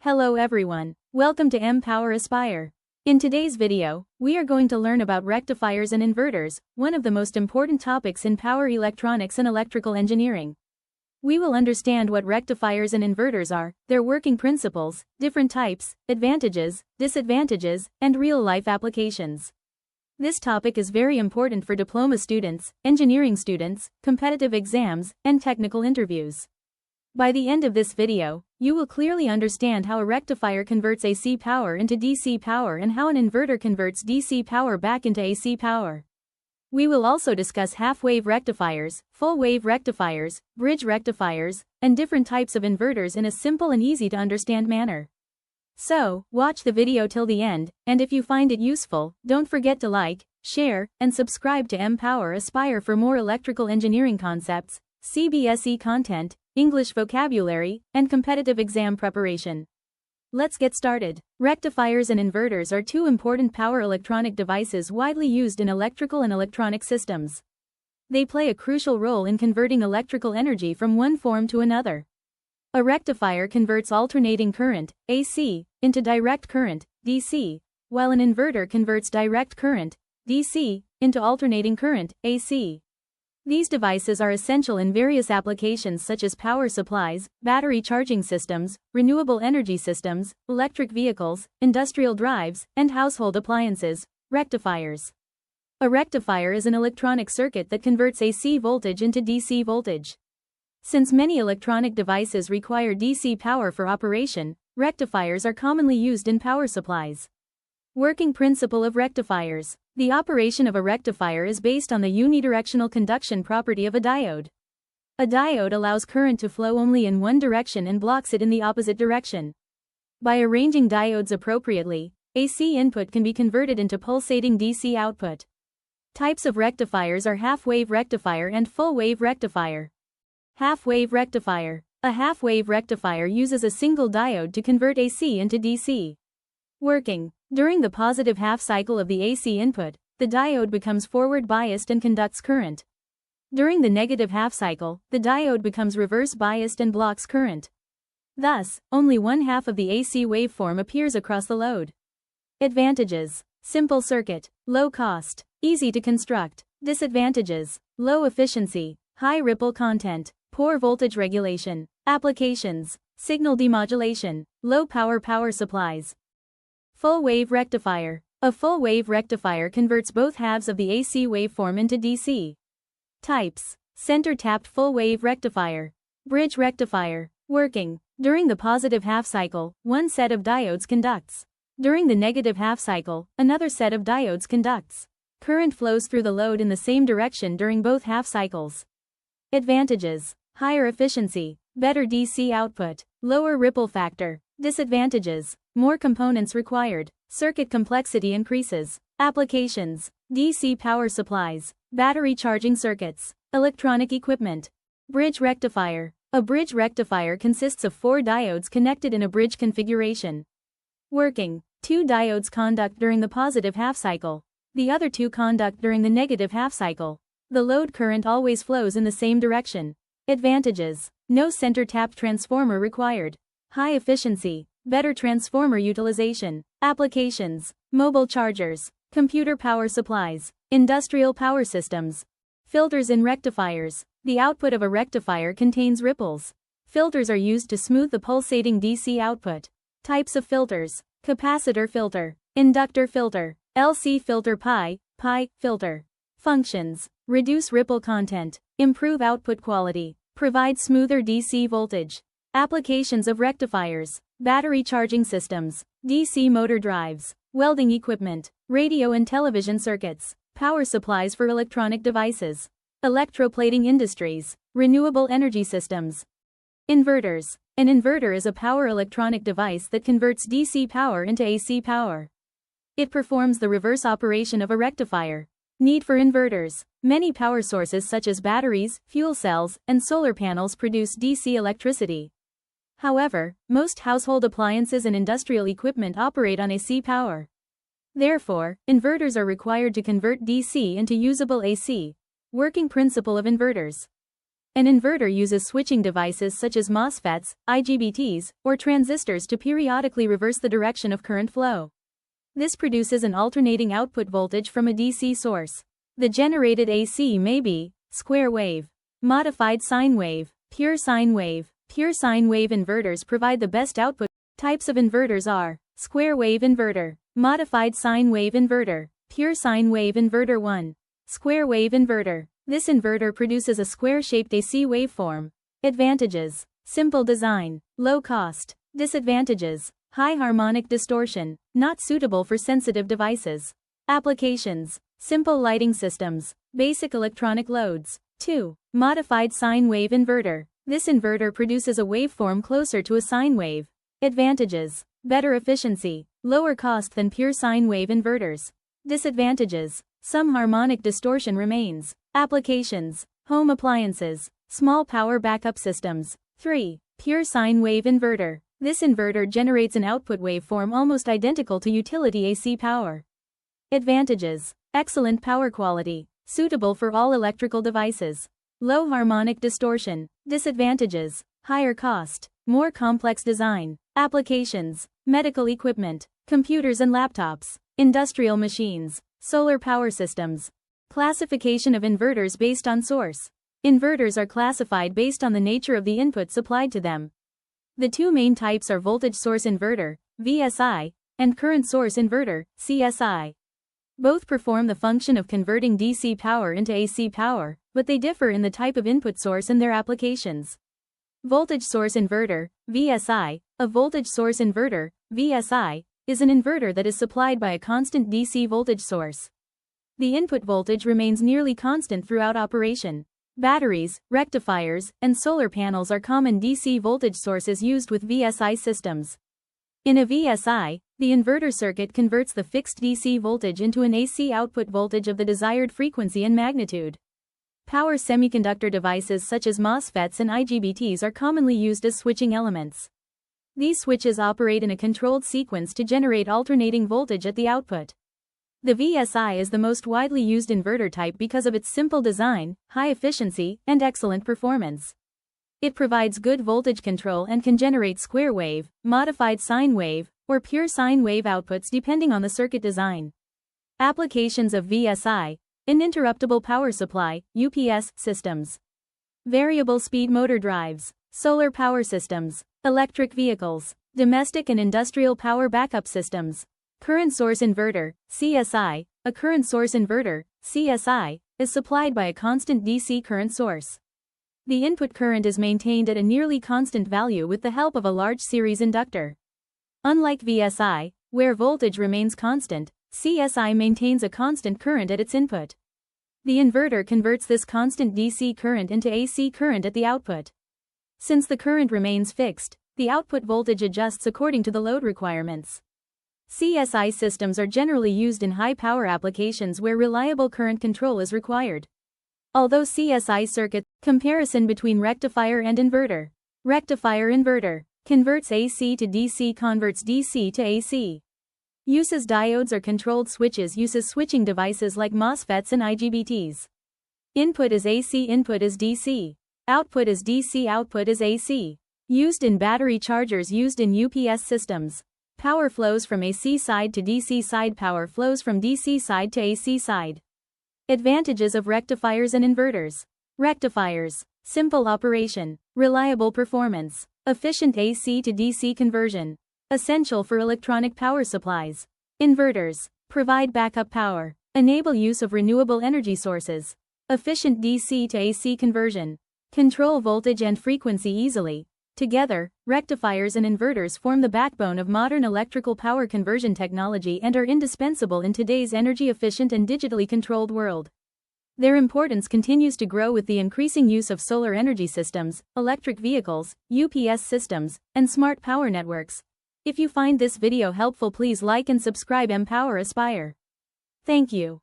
Hello everyone, welcome to M-Power Aspire. In today's video, we are going to learn about rectifiers and inverters, one of the most important topics in power electronics and electrical engineering. We will understand what rectifiers and inverters are, their working principles, different types, advantages, disadvantages, and real-life applications. This topic is very important for diploma students, engineering students, competitive exams, and technical interviews. By the end of this video, you will clearly understand how a rectifier converts AC power into DC power and how an inverter converts DC power back into AC power. We will also discuss half-wave rectifiers, full-wave rectifiers, bridge rectifiers, and different types of inverters in a simple and easy-to-understand manner. So, watch the video till the end, and if you find it useful, don't forget to like, share, and subscribe to M-Power Aspire for more electrical engineering concepts, CBSE content, English vocabulary, and competitive exam preparation. Let's get started. Rectifiers and inverters are two important power electronic devices widely used in electrical and electronic systems. They play a crucial role in converting electrical energy from one form to another. A rectifier converts alternating current, AC, into direct current, DC, while an inverter converts direct current, DC, into alternating current, AC. These devices are essential in various applications such as power supplies, battery charging systems, renewable energy systems, electric vehicles, industrial drives, and household appliances. Rectifiers. A rectifier is an electronic circuit that converts AC voltage into DC voltage. Since many electronic devices require DC power for operation, rectifiers are commonly used in power supplies. Working principle of rectifiers. The operation of a rectifier is based on the unidirectional conduction property of a diode. A diode allows current to flow only in one direction and blocks it in the opposite direction. By arranging diodes appropriately, AC input can be converted into pulsating DC output. Types of rectifiers are half-wave rectifier and full-wave rectifier. Half-wave rectifier. A half-wave rectifier uses a single diode to convert AC into DC. Working. During the positive half cycle of the AC input, the diode becomes forward biased and conducts current. During the negative half cycle, the diode becomes reverse biased and blocks current. Thus, only one half of the AC waveform appears across the load. Advantages. Simple circuit, low cost, easy to construct. Disadvantages. Low efficiency, high ripple content, poor voltage regulation. Applications. Signal demodulation, low power supplies. Full-wave rectifier. A full-wave rectifier converts both halves of the AC waveform into DC. Types. Center-tapped full-wave rectifier. Bridge rectifier. Working. During the positive half cycle, one set of diodes conducts. During the negative half cycle, another set of diodes conducts. Current flows through the load in the same direction during both half cycles. Advantages. Higher efficiency, better DC output, lower ripple factor. Disadvantages. More components required, circuit complexity increases. Applications. DC power supplies, battery charging circuits, electronic equipment. Bridge rectifier. A bridge rectifier consists of 4 diodes connected in a bridge configuration. Working. 2 diodes conduct during the positive half cycle. The other 2 conduct during the negative half cycle. The load current always flows in the same direction. Advantages. No center-tapped transformer required. High efficiency, better transformer utilization. Applications. Mobile chargers, computer power supplies, industrial power systems. Filters in rectifiers. The output of a rectifier contains ripples. Filters are used to smooth the pulsating DC output. Types of filters. Capacitor filter, inductor filter, LC filter pi filter. Functions. Reduce ripple content, improve output quality, provide smoother DC voltage. Applications of rectifiers. Battery charging systems, DC motor drives, welding equipment, radio and television circuits, power supplies for electronic devices, electroplating industries, renewable energy systems. Inverters. An inverter is a power electronic device that converts DC power into AC power. It performs the reverse operation of a rectifier. Need for inverters. Many power sources such as batteries, fuel cells, and solar panels produce DC electricity. However, most household appliances and industrial equipment operate on AC power. Therefore, inverters are required to convert DC into usable AC. Working principle of inverters. An inverter uses switching devices such as MOSFETs, IGBTs, or transistors to periodically reverse the direction of current flow. This produces an alternating output voltage from a DC source. The generated AC may be square wave, modified sine wave, pure sine wave. Pure sine wave inverters provide the best output. Types of inverters are square wave inverter, modified sine wave inverter, pure sine wave inverter. 1. Square wave inverter. This inverter produces a square-shaped AC waveform. Advantages: simple design, low cost. Disadvantages: high harmonic distortion, not suitable for sensitive devices. Applications: simple lighting systems, basic electronic loads. 2. Modified sine wave inverter. This inverter produces a waveform closer to a sine wave. Advantages: better efficiency, lower cost than pure sine wave inverters. Disadvantages: some harmonic distortion remains. Applications: home appliances, small power backup systems. 3. Pure sine wave inverter. This inverter generates an output waveform almost identical to utility AC power. Advantages: excellent power quality, suitable for all electrical devices. Low harmonic distortion. Disadvantages: higher cost, more complex design. Applications: medical equipment, computers and laptops, industrial machines, solar power systems. Classification of inverters based on source. Inverters are classified based on the nature of the input supplied to them. The two main types are voltage source inverter, VSI, and current source inverter, CSI. Both perform the function of converting DC power into AC power, but they differ in the type of input source and their applications. Voltage source inverter, VSI. A voltage source inverter, VSI, is an inverter that is supplied by a constant DC voltage source. The input voltage remains nearly constant throughout operation. Batteries, rectifiers, and solar panels are common DC voltage sources used with VSI systems. In a VSI, the inverter circuit converts the fixed DC voltage into an AC output voltage of the desired frequency and magnitude. Power semiconductor devices such as MOSFETs and IGBTs are commonly used as switching elements. These switches operate in a controlled sequence to generate alternating voltage at the output. The VSI is the most widely used inverter type because of its simple design, high efficiency, and excellent performance. It provides good voltage control and can generate square wave, modified sine wave, or pure sine wave outputs depending on the circuit design. Applications of VSI: uninterruptible power supply, UPS, systems. Variable speed motor drives, solar power systems, electric vehicles, domestic and industrial power backup systems. Current source inverter, CSI. A current source inverter, CSI, is supplied by a constant DC current source. The input current is maintained at a nearly constant value with the help of a large series inductor. Unlike VSI, where voltage remains constant, CSI maintains a constant current at its input. The inverter converts this constant DC current into AC current at the output. Since the current remains fixed, the output voltage adjusts according to the load requirements. CSI systems are generally used in high-power applications where reliable current control is required. Although CSI circuit, comparison between rectifier and inverter. Rectifier inverter converts AC to DC, converts DC to AC. Uses diodes or controlled switches, uses switching devices like MOSFETs and IGBTs. Input is AC, input is DC. Output is DC, output is AC. Used in battery chargers, used in UPS systems. Power flows from AC side to DC side, power flows from DC side to AC side. Advantages of rectifiers and inverters. Rectifiers: simple operation, reliable performance, efficient AC to DC conversion. Essential for electronic power supplies. Inverters provide backup power, enable use of renewable energy sources, efficient DC to AC conversion, control voltage and frequency easily. Together, rectifiers and inverters form the backbone of modern electrical power conversion technology and are indispensable in today's energy-efficient and digitally controlled world. Their importance continues to grow with the increasing use of solar energy systems, electric vehicles, UPS systems, and smart power networks. If you find this video helpful, please like and subscribe. Empower Aspire. Thank you.